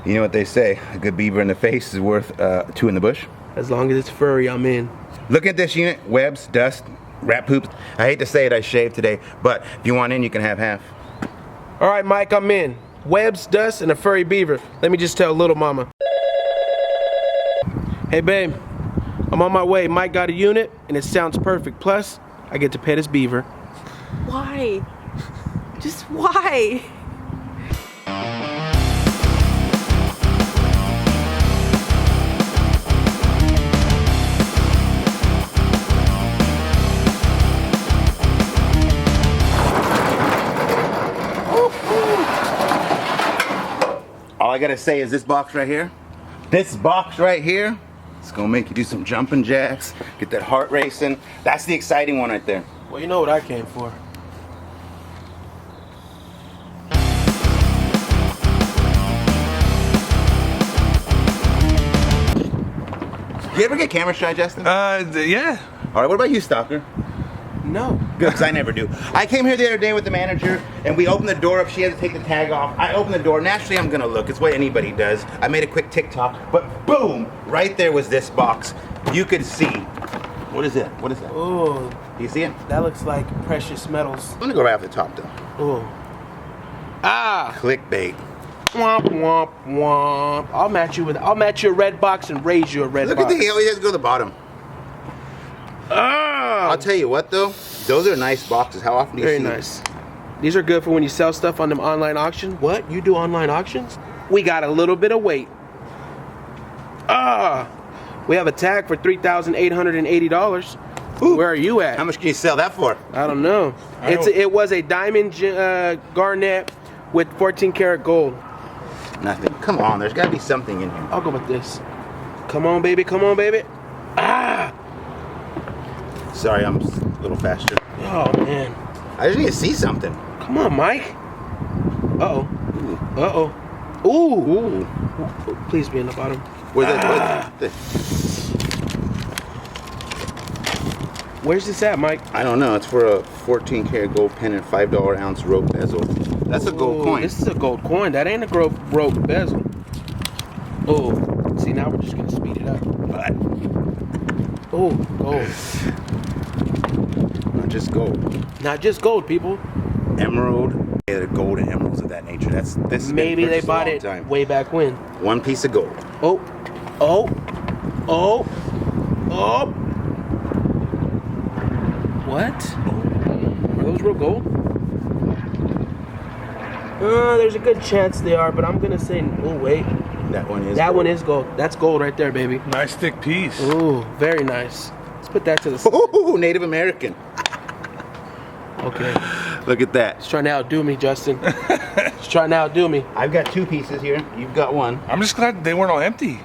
You know what they say, a good beaver in the face is worth two in the bush. As long as it's furry, I'm in. Look at this unit, webs, dust, rat poops. I hate to say it, I shaved today, but if you want in, you can have half. All right, Mike, I'm in. Webs, dust, and a furry beaver. Let me just tell little mama. Hey, babe, I'm on my way. Mike got a unit, and it sounds perfect. Plus, I get to pet his beaver. Why? Just why? All I gotta say is this box right here, it's gonna make you do some jumping jacks, get that heart racing. That's the exciting one right there. Well, you know what I came for. You ever get camera shy, Justin? Yeah. All right, what about you, Stalker? No. Good, because I never do. I came here the other day with the manager, and we opened the door up. She had to take the tag off. I opened the door. Naturally, I'm gonna look. It's what anybody does. I made a quick TikTok, but boom! Right there was this box. You could see. What is that? What is that? Oh, Do you see it? that looks like precious metals. I'm gonna go right off the top, though. Oh. Ah. Clickbait. Womp womp womp. I'll match you a red box and raise you a red Look box. at the. He always has to go to the bottom. Ah. I'll tell you what, though. Those are nice boxes. How often do you see Very nice. These are good for when you sell stuff on them online auctions. What? You do online auctions? We got a little bit of weight. Ah. We have a tag for $3,880. Where are you at? How much can you sell that for? I don't know. It was a diamond garnet with 14 karat gold. Nothing. Come on, there's got to be something in here. I'll go with this. Come on, baby. Come on, baby. Ah. Sorry, I'm a little faster. Oh, man. I just need to see something. Come on, Mike. Uh-oh. Ooh. Uh-oh. Ooh. Ooh. Please be in the bottom. Where's that? Where's this at, Mike? I don't know. It's for a 14 karat gold pendant, $5 ounce rope bezel. That's a gold Ooh, coin. This is a gold coin. That ain't a rope bezel. Oh, see, now we're just going to speed it up. But Oh, gold. not just gold. Not just gold, people. Emerald. Yeah, gold and emeralds of that nature. This has been Maybe they purchased a bought long it time. way back when. One piece of gold. Oh, oh, oh, oh. What? Are those real gold? There's a good chance they are, but I'm gonna say, oh wait. That one is. That gold. one is gold. That's gold right there, baby. Nice thick piece. Ooh, very nice. Let's put that to the side. Ooh, Native American. Okay. Look at that. He's trying to outdo me, Justin. He's trying to outdo me. I've got two pieces here. You've got one. I'm just glad they weren't all empty.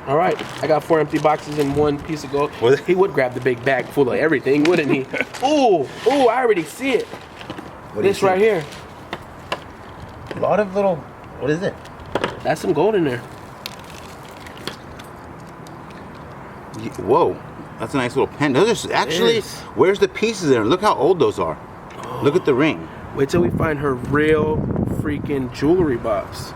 All right, I got 4 empty boxes and 1 piece of gold. Was it- He would grab the big bag full of everything, wouldn't he? Ooh, ooh, I already see it. What do you This right see? here. A lot of little. What is it? That's some gold in there. Whoa, that's a nice little pen. Those are actually. is. Where's the pieces there? Look how old those are. Look at the ring. Wait till we find her real freaking jewelry box.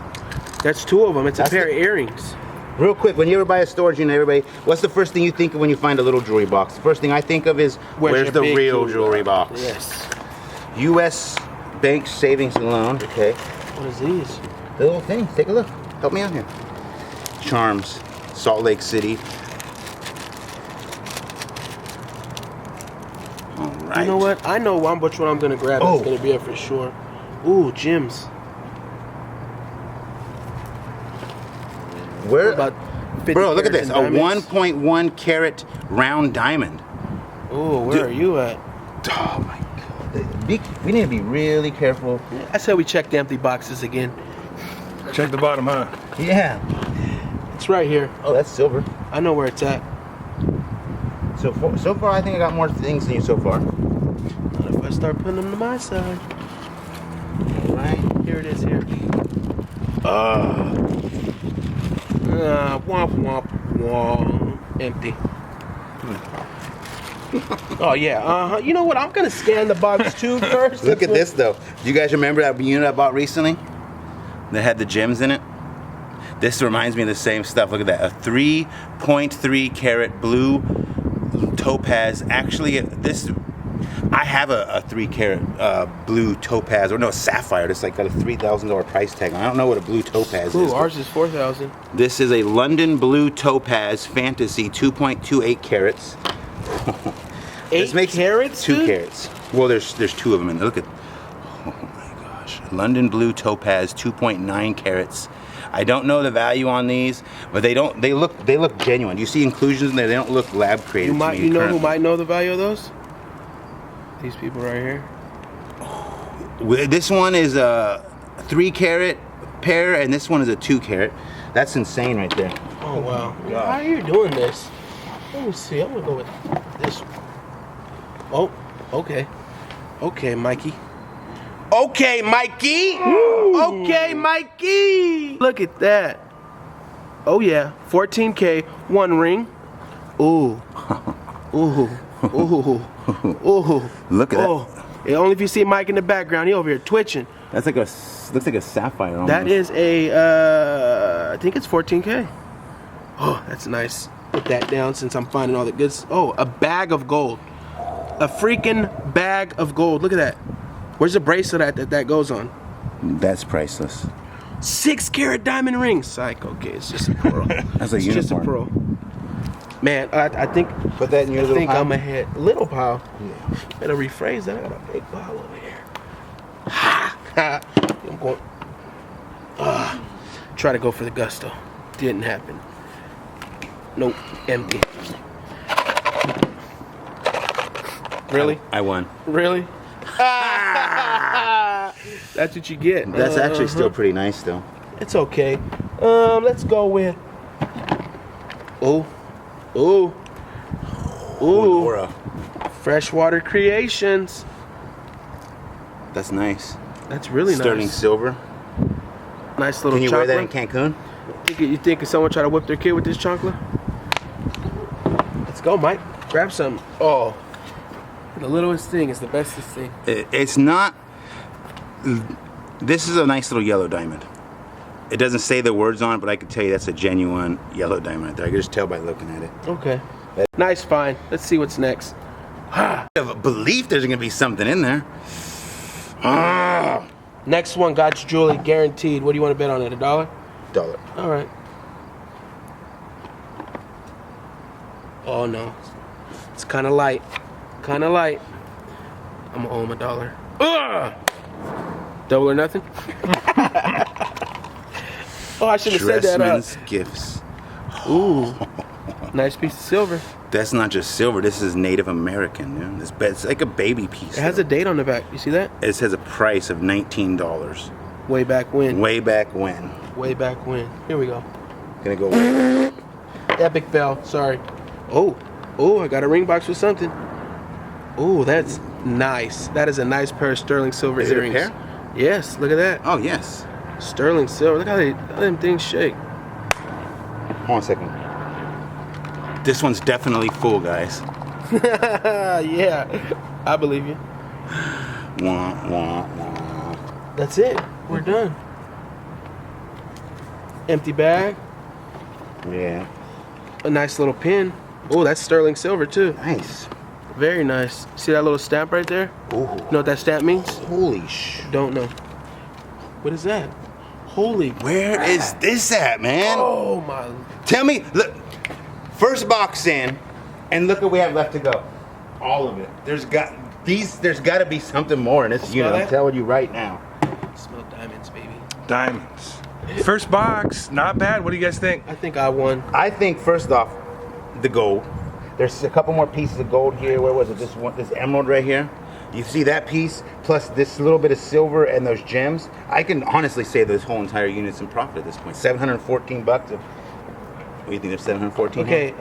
That's 2 of them. It's That's a pair the- of earrings. Real quick, when you ever buy a storage unit, everybody, what's the first thing you think of when you find a little jewelry box? The first thing I think of is, where's your the big real jewelry box? Yes. U.S. Bank Savings and Loan. Okay. What is these? The little things. Take a look. Help me out here. Charms. Salt Lake City. All right. You know what? I know which one I'm gonna grab. Oh. It's gonna be it for sure. Ooh, gems. Where? About 50 Bro, look at carats this. in A diamonds. 1.1 carat round diamond. Ooh, where are you at? Oh my God. We need to be really careful. I said we check the empty boxes again. Check the bottom, huh? Yeah. It's right here. Oh, that's silver. I know where it's at. So far, I think I got more things than you so far. Not if I start putting them to my side. All right. Here it is here. Womp womp womp. Empty. Oh yeah, You know what? I'm gonna scan the box too first. Look at this though. Do you guys remember that unit I bought recently? that had the gems in it. This reminds me of the same stuff. Look at that. A 3.3 carat blue topaz. Actually, this, I have a 3 carat blue topaz, or no, sapphire. It's like got a $3,000 price tag on. I don't know what a blue topaz Ooh, is. ours is 4,000. This is a London blue topaz fantasy 2.28 carats. 8 carats? 2 dude? carats. Well, there's 2 of them in there. Look at, oh my gosh. London blue topaz 2.9 carats. I don't know the value on these, but they look genuine. You see inclusions in there, they don't look lab created. You know who might know the value of those? These people right here. This one is a 3 carat pair, and this one is a 2 carat. That's insane right there. Oh wow. How are you doing this? Let me see. I'm gonna go with this one. Oh, okay. Okay, Mikey. Okay, Mikey. Ooh. Okay, Mikey. Look at that. Oh yeah, 14K, 1 ring. Ooh. Ooh. Ooh. Ooh. Look at that. Yeah, only if you see Mike in the background, he over here twitching. That's like looks like a sapphire almost. That is a, I think it's 14K. Oh, that's nice. Put that down since I'm finding all the goods. Oh, a bag of gold. A freaking bag of gold. Look at that. Where's the bracelet at that goes on? That's priceless. 6 carat diamond ring. Psych. Okay, it's just a pearl. That's a unicorn. It's just a pearl. Man, I think. Put that in your little pile. I'm ahead. Little pile. Yeah. Better rephrase that. I got a big pile over here. Ha! I'm going. Try to go for the gusto. Didn't happen. Nope. Empty. Really? I won. Really? That's what you get. That's actually still pretty nice, though. It's okay. Let's go with. Ooh. Ooh. Ooh. Laura. Freshwater Creations. That's nice. That's really Sterling nice. silver. Nice little Can you chocolate. wear that in Cancun? You think if someone try to whip their kid with this chocolate? Let's go, Mike. Grab some. Oh. The littlest thing is the bestest thing. It's not. This is a nice little yellow diamond. It doesn't say the words on it, but I can tell you that's a genuine yellow diamond right there. I can just tell by looking at it. Okay. Nice find. Let's see what's next. I have a belief there's gonna be something in there. Next one, God's Jewelry, guaranteed. What do you want to bet on it? $1? $1. All right. Oh no, it's kind of light. Kind of light. I'm gonna owe him $1. Ugh! Double or nothing. Oh, I should have said that. Dressman's gifts. Ooh, nice piece of silver. That's not just silver. This is Native American. Dude. It's like a baby piece. It has a date on the back. You see that? It says a price of $19. Way back when. Way back when. Way back when. Here we go. Gonna go. Epic fail. Sorry. Oh, I got a ring box with something. Oh, that's nice. That is a nice pair of sterling silver Is it a earrings. pair? Yes. Look at that. Oh yes. Sterling silver. Look how them things shake. Hold on a second. This one's definitely full, guys. Yeah, I believe you. Wah, wah, wah. That's it. We're done. Empty bag. Yeah. A nice little pin. Oh, that's sterling silver too. Nice. Very nice. See that little stamp right there? Ooh. You know what that stamp means? Holy sh. Don't know. What is that? Holy. Where is this at, man? Oh my. Tell me, look. First box in, and look what we have left to go. All of it. There's got to be something more in this unit. I'm telling you right now. Smell diamonds, baby. Diamonds. First box, not bad. What do you guys think? I think I won. I think first off, the gold. There's a couple more pieces of gold here. Where was it? This emerald right here. You see that piece plus this little bit of silver and those gems. I can honestly say this whole entire unit's in profit at this point. $714. What do you think? There's 714. Okay.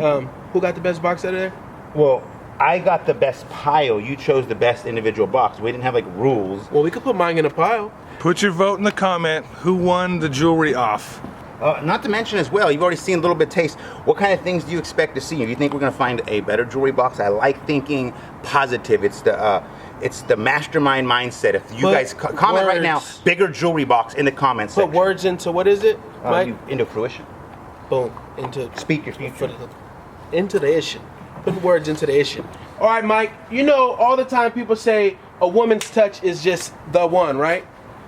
Who got the best box out of there? Well, I got the best pile. You chose the best individual box. We didn't have like rules. Well, we could put mine in a pile. Put your vote in the comment. Who won the jewelry off? Not to mention as well, you've already seen a little bit of taste. What kind of things do you expect to see? Do you think we're going to find a better jewelry box? I like thinking positive. It's the It's the mastermind mindset. If you guys comment right now, bigger jewelry box in the comments Put section. words into, what is it, Mike? Into fruition. Boom. Into Speak your future. into the issue. Put words into the issue. All right, Mike. You know, all the time people say a woman's touch is just the one, right?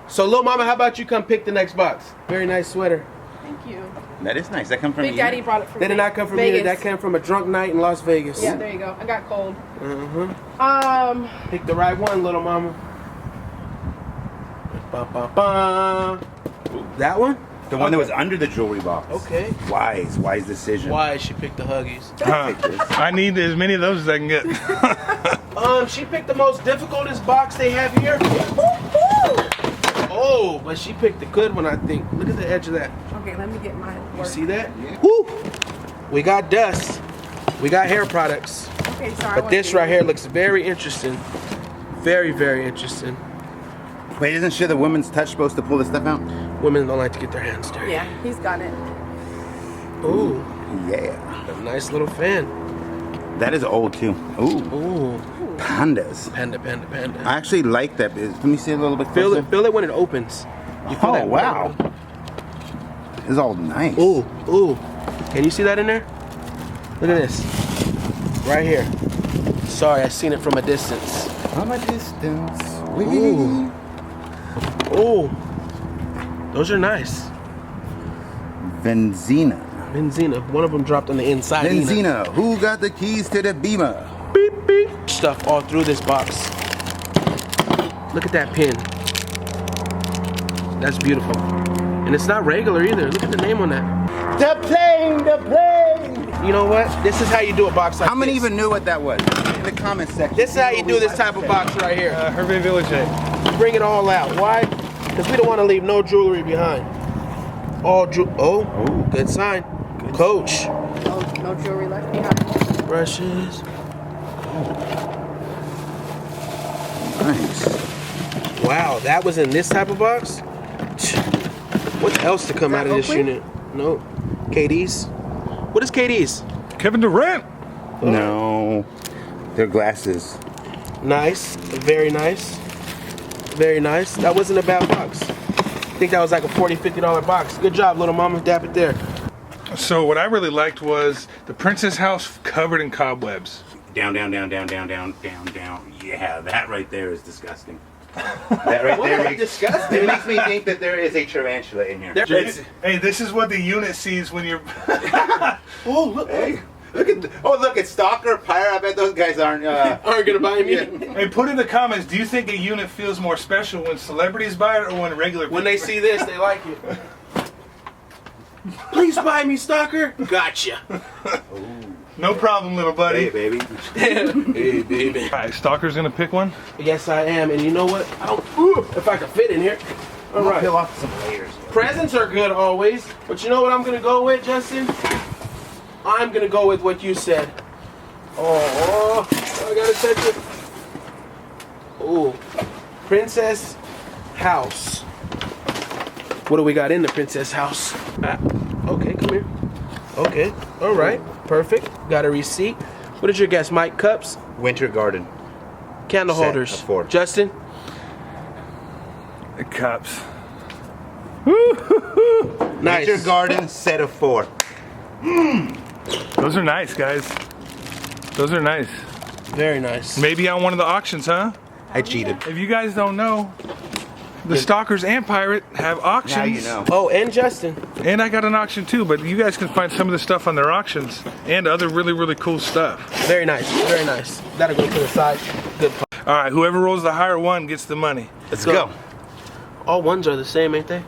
So, Lil Mama, how about you come pick the next box? Very nice sweater. Thank you. That is nice. That comes from Big you. Daddy brought it from That did not come from me. Vegas. That came from a drunk night in Las Vegas. Yeah, there you go. I got cold. Pick the right one, Little Mama. Ba, ba, ba. That one? The one that was under the jewelry box. Okay. Wise decision. Why she picked the Huggies? I need as many of those as I can get. She picked the most difficultest box they have here. Oh, but she picked the good one, I think. Look at the edge of that. Okay, let me get my You work. see that? Woo! We got dust. We got hair products. Okay, sorry. But this right here looks very interesting. Very, very interesting. Wait, isn't shit the woman's touch supposed to pull this stuff out? Women don't like to get their hands dirty. Yeah, he's got it. Ooh, Yeah. a nice little fan. That is old too. Ooh. Ooh, Pandas. panda, panda, panda. I actually like that. Let me see a little bit Feel closer. it, feel it when it opens. You feel Oh, that wow. This is all nice. Ooh, ooh. Can you see that in there? Look at this. Right here. Sorry, I seen it from a distance. From a distance. Ooh. Ooh. Those are nice. Benzina. Benzina. One of them dropped on the inside. Benzina. Who got the keys to the Beamer? Beep, beep. Stuff all through this box. Look at that pin. That's beautiful. And it's not regular either. Look at the name on that. The plane, the plane. You know what? This is how you do a box like How many this. even knew what that was? In the comment section. This is how you do this type of box right here. Hervé Village. Bring it all out. Why? Because we don't want to leave no jewelry behind. All good sign. Coach. No jewelry left behind. Brushes. Nice. Wow, that was in this type of box? What else to come out of this Oakley? unit? No. KD's. What is KD's? Kevin Durant. No. They're glasses. Nice. Very nice. Very nice. That wasn't a bad box. I think that was like a $40, $50 box. Good job, little mama. Dap it there. So what I really liked was the Princess House covered in cobwebs. Down, down, down, down, down, down, down, down. Yeah, that right there is disgusting. That right there makes, disgusting? it makes me think that there is a tarantula in here. Hey, this is what the unit sees when you're. Oh, look. Hey, look at Stalker, Pyre. I bet those guys aren't. Aren't gonna buy me. Hey, put in the comments. Do you think a unit feels more special when celebrities buy it or when regular people? When they see this, they like it. Please buy me, stalker. Gotcha. No problem, little buddy. Hey, baby. Hey, baby. All right, Stalker's gonna pick one. Yes, I am. And you know what? If I can fit in here. All right. Peel off some layers. Presents are good always. But you know what I'm going to go with, Justin? I'm going to go with what you said. Oh, I got to touch it. Oh, Princess House. What do we got in the Princess House? Okay, come here. Okay, all right, perfect. Got a receipt. What is your guess, Mike? Cups? Winter Garden. Candle Set holders. of 4. Justin? The cups. Nice. Winter Garden set of 4. Those are nice, guys. Those are nice. Very nice. Maybe on one of the auctions, huh? I cheated. If you guys don't know, the Stalkers and Pirate have auctions. Now you know. Oh, and Justin. And I got an auction too, but you guys can find some of the stuff on their auctions and other really, really cool stuff. Very nice. Very nice. That'll go to the side. Good. All right, whoever rolls the higher one gets the money. Let's go. All ones are the same, ain't they?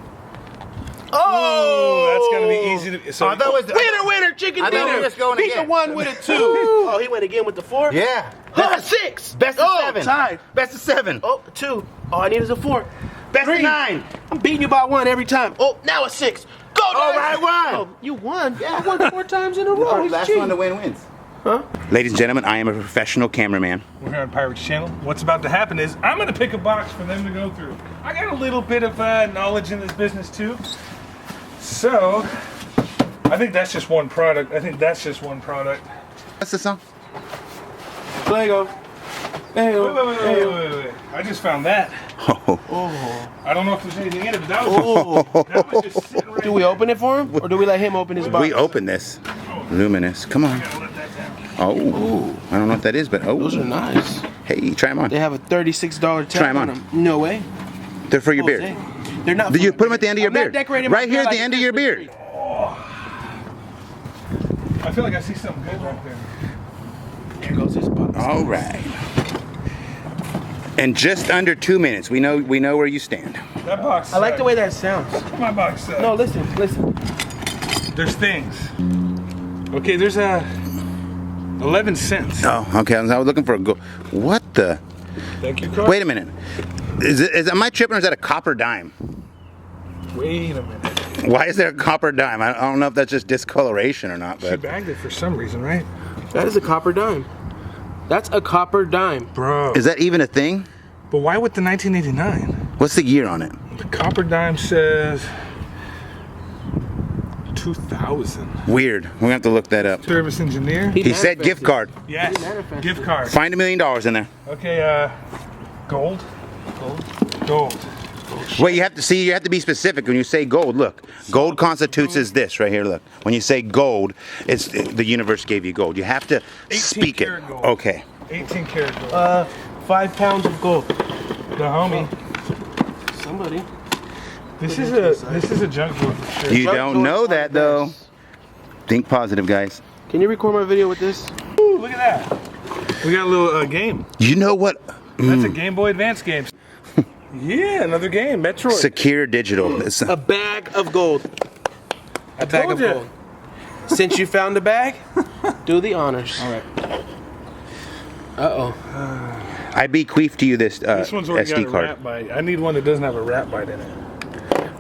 Oh, that's gonna be easy to. So, Winner, winner, chicken I thought we dinner. were just going Beat again. the 1 with a 2. Oh, he went again with the 4? Yeah. Oh, 6. Best of 7. Tied. Best of 7. Oh, 2. All I need is a 4. Best 3. of 9. I'm beating you by 1 every time. Oh, now a 6. Go, Oh, Dad. I won. Oh, you won? Yeah. I won 4 times in a row. He's Last cheating. one to win wins. Huh? Ladies and gentlemen, I am a professional cameraman. we're here on Pirates Channel. What's about to happen is I'm gonna pick a box for them to go through. I got a little bit of knowledge in this business too. So, I think that's just one product. What's the song? Lego. Hey, Wait. I just found that. Oh. I don't know if there's anything in it, but that was just sitting right Do we there. open it for him, or do we let him open his box? We open this. Luminous. Come on. Gotta let that down. Oh. I don't know what that is, but Those are nice. Hey, try them on. They have a $36 tag Try 'em on on. them. No way. They're for your beard. Jose. They're not. Did you for put them my at the end of your I'm not beard? decorating my Right here beard at the like end a of your Christmas beard. tree. I feel like I see something good right there. Here goes his box. All right. In just under 2 minutes, we know where you stand. That box. I like the way that sounds. my box sucks. No, listen. There's things. Okay, there's a 11 cents. Oh, okay. I was looking for a go. What the? Thank you, card. Wait a minute. Am I tripping or is that a copper dime? Wait a minute. Why is there a copper dime? I don't know if that's just discoloration or not, She but bagged it for some reason, right? That is a copper dime. That's a copper dime. Bro. is that even a thing? But why with the 1989? What's the year on it? The copper dime says 2000. Weird. We're gonna have to look that up. Service engineer. He said gift card. Yes. manifested. Gift card. Find $1 million in there. Okay, gold. Gold. Wait, you have to be specific when you say gold. Look, gold constitutes as this right here. Look, when you say gold, it's the universe gave you gold. You have to 18 speak it. karat gold. Okay. 18 karat gold. 5 pounds of gold. The homie. Somebody. This is a junk drawer for sure. You Drug don't doors know are that the though. best. Think positive, guys. Can you record my video with this? Ooh, look at that. We got a little game. You know what? That's a Game Boy Advance game. Yeah, another game. Metroid. Secure Digital. It's A bag of gold. A bag told of ya. gold. Since you found the bag, do the honors. All right. Uh-oh. I bequeath to you this, This one's already got SD a card. rat bite. I need one that doesn't have a rat bite in it.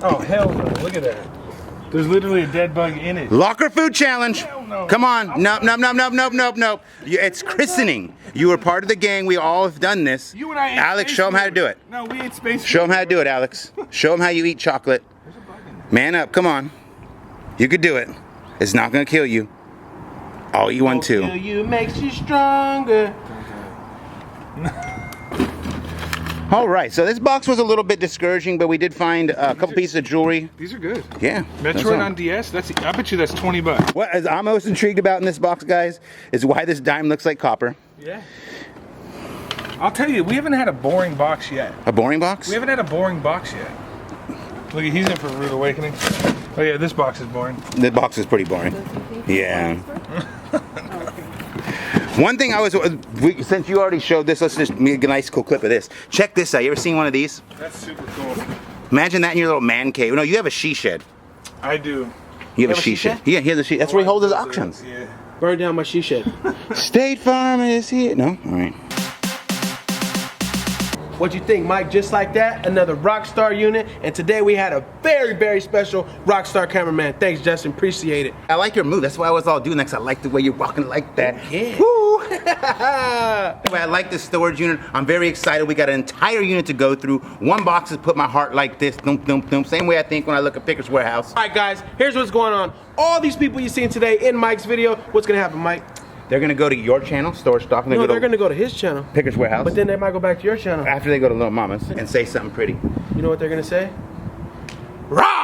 Oh, hell no. Look at that. There's literally a dead bug in it. Locker food challenge. Hell no. Come on. Nope. It's christening. You were part of the gang. We all have done this. You and I ate Alex, space show him how to food. do it. No, we ate space Show him food. how to do it, Alex. Show him how you eat chocolate. Man up. Come on. You could do it. It's not going to kill you. I'll eat one Feel too. you makes you stronger. All right. So this box was a little bit discouraging, but we did find a couple pieces of jewelry. These are good. Yeah. that's Metroid all. on DS? I bet you that's 20 bucks. What I'm most intrigued about in this box, guys, is why this dime looks like copper. Yeah. I'll tell you, we haven't had a boring box yet. A boring box? We haven't had a boring box yet. Look, he's in for a rude awakening. Oh yeah, this box is boring. The box is pretty boring. Yeah. One thing since you already showed this, let's just make a nice cool clip of this. Check this out. You ever seen one of these? That's super cool. Imagine that in your little man cave. No, you have a she shed. I do. You have a she shed. Yeah, he has a she. That's where he holds his auctions. Yeah. Burn down my she shed. State Farm is here. No? All right. What'd you think, Mike? Just like that, another Rockstar unit. And today we had a very, very special Rockstar cameraman. Thanks, Justin. Appreciate it. I like your move. That's why I was all doing that, 'cause I like the way you're walking like that. Yeah. Woo! Anyway, I like this storage unit. I'm very excited. We got an entire unit to go through. One box has put my heart like this. Thump, thump, thump. Same way I think when I look at Pickers Warehouse. All right, guys, here's what's going on. All these people you've seen today in Mike's video, what's gonna happen, Mike? They're gonna go to your channel, Storage Stock, and No, they're go gonna go to his channel. Pickers Warehouse. But then they might go back to your channel. after they go to Little Mama's and say something pretty. You know what they're gonna say? Rah!